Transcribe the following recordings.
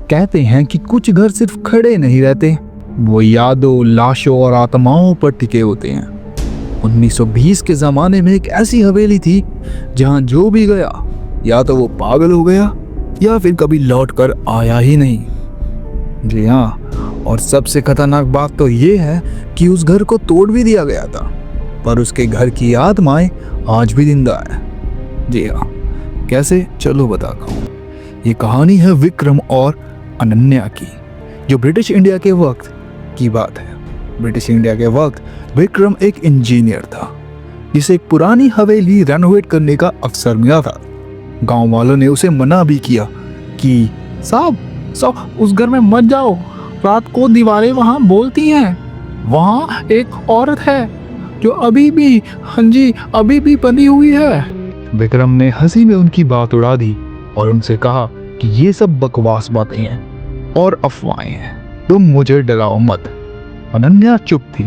कहते हैं कि कुछ घर सिर्फ खड़े नहीं रहते, वो यादों, लाशों और आत्माओं पर टिके होते हैं। 1920 के ज़माने में एक ऐसी हवेली थी जहां जो भी गया या तो वो पागल हो गया या फिर कभी लौट कर आया ही नहीं। जी हाँ, और सबसे खतरनाक बात तो ये है कि उस घर को तोड़ भी दिया गया था, पर उसके घर की आत्माएं आज भी जिंदा है। जी हाँ, कैसे, चलो बताता हूँ। ये कहानी है विक्रम और अनन्या की, जो ब्रिटिश इंडिया के वक्त की बात है। ब्रिटिश इंडिया के वक्त विक्रम एक इंजीनियर था जिसे एक पुरानी हवेली रेनोवेट करने का अवसर मिला था। गांव वालों ने उसे मना भी किया कि साहब उस घर में मत जाओ, रात को दीवारें वहां बोलती हैं, वहां एक औरत है जो अभी भी बनी हुई है। विक्रम ने हंसी में उनकी बात उड़ा दी और उनसे कहा कि ये सब बकवास बातें हैं और अफवाहें हैं, तुम मुझे डराओ मत। अनन्या चुप थी,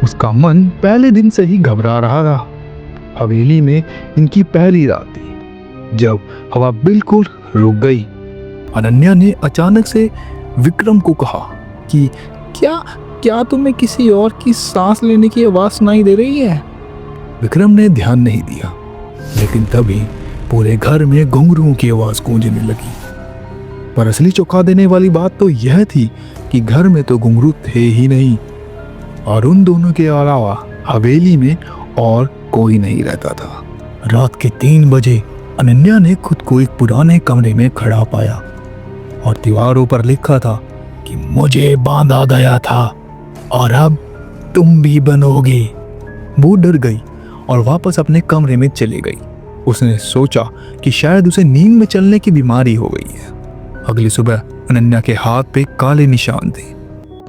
उसका मन पहले दिन से ही घबरा रहा था। हवेली में इनकी पहली रात थी जब हवा बिल्कुल रुक गई। अनन्या ने अचानक से विक्रम को कहा कि क्या तुम्हें किसी और की सांस लेने की आवाज सुनाई दे रही है? विक्रम ने ध्यान नहीं दिया, लेकिन तभी पूरे घर में घुंघरूओं की आवाज गूंजने लगी। पर असली चौंका देने वाली बात तो यह थी कि घर में तो घुंघरू थे ही नहीं, और उन दोनों के अलावा हवेली में और कोई नहीं रहता था। रात के 3 बजे अनन्या ने खुद को एक पुराने कमरे में खड़ा पाया और दीवारों पर लिखा था कि मुझे बांधा गया था और अब तुम भी बनोगे। वो डर गई और वापस अपने कमरे में चली गई। उसने सोचा कि शायद उसे नींद में चलने की बीमारी हो गई है। अगली सुबह अनन्या के हाथ पे काले निशान थे।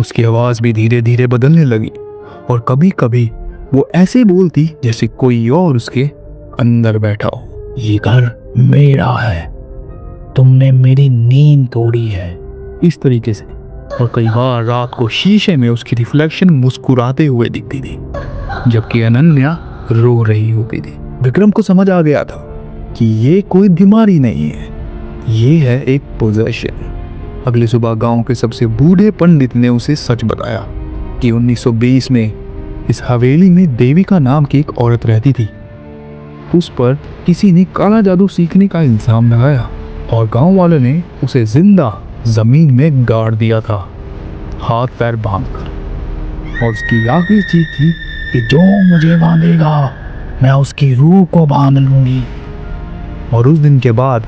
उसकी आवाज भी धीरे धीरे बदलने लगी और कभी कभी वो ऐसे बोलती जैसे कोई और उसके अंदर बैठा हो। ये घर मेरा है, तुमने मेरी नींद तोड़ी है, इस तरीके से। और कई बार रात को शीशे में उसकी रिफ्लेक्शन मुस्कुराते हुए दिखती थी, जबकि अनन्या रो रही होती थी। विक्रम को समझ आ गया था कि ये कोई बीमारी नहीं है, ये है एक पोजेशन। अगली सुबह गांव के सबसे बूढ़े पंडित ने उसे सच बताया कि 1920 में इस हवेली में देविका नाम की एक औरत रहती थी। उस पर किसी ने काला जादू सीखने का इल्जाम लगाया और गांव वालों ने उसे जिंदा जमीन में गाड़ दिया था, हाथ पैर बांधकर। और उसकी आखिरी चीज थी कि जो मुझे बांधेगा मैं उसकी रूह को बांध लूंगी। और उस दिन के बाद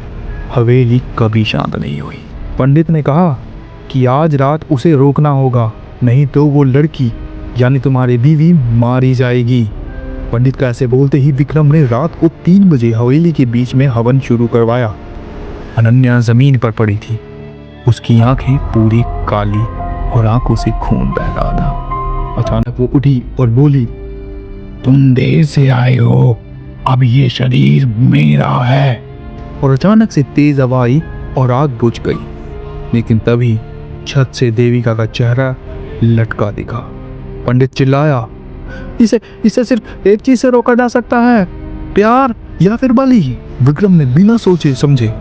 हवेली कभी शांत नहीं हुई। पंडित ने कहा कि आज रात उसे रोकना होगा, नहीं तो वो लड़की यानी तुम्हारी बीवी मारी जाएगी। पंडित का ऐसे बोलते ही विक्रम ने रात को 3 बजे हवेली के बीच में हवन शुरू करवाया। अनन्या जमीन पर पड़ी थी, उसकी आंखें पूरी काली और आंखों से खून बह रहा था। अचानक वो उठी और बोली, तुम देर से आए हो, अब ये शरीर मेरा है। और अचानक से तेज हवा आई और आग बुझ गई। लेकिन तभी छत से देविका का चेहरा लटका दिखा। पंडित चिल्लाया, इसे सिर्फ एक चीज से रोका जा सकता है, प्यार या फिर बलि। विक्रम ने बिना सोचे समझे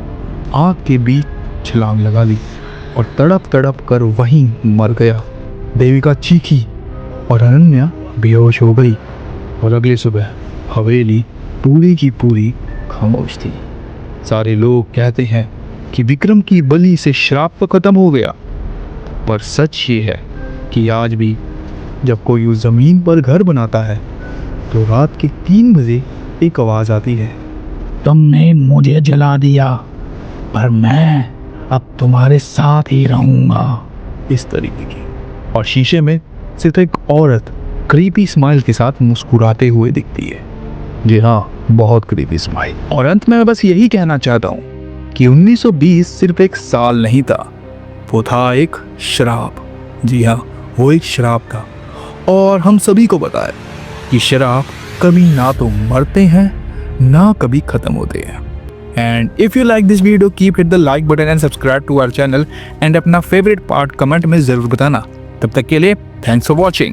आग के बीच छलांग लगा ली और तड़प कर वहीं मर गया। देविका चीखी और अनन्या बेहोश हो गई। और अगली सुबह हवेली पूरी की पूरी खामोश थी। सारे लोग कहते हैं कि विक्रम की बलि से श्राप तो खत्म हो गया, पर सच ये है कि आज भी जब कोई उस जमीन पर घर बनाता है तो रात के 3 बजे एक आवाज आती है, तुमने मुझे जला दिया, पर मैं अब तुम्हारे साथ ही रहूंगा। इस तरीके की। और शीशे में सिर्फ एक औरत क्रीपी स्माइल के साथ मुस्कुराते हुए दिखती है। जी हाँ, बहुत क्रीपी स्माइल। और अंत में मैं बस यही कहना चाहता हूँ कि 1920 सिर्फ एक साल नहीं था, वो था एक श्राप। जी हाँ, वो एक श्राप था। और हम सभी को पता है कि श्राप कभी ना तो मरते हैं ना कभी खत्म होते हैं। And if you like this video, keep hit the like button and subscribe to our channel. And अपना फेवरेट पार्ट कमेंट में जरूर बताना। तब तक के लिए थैंक्स फॉर वॉचिंग।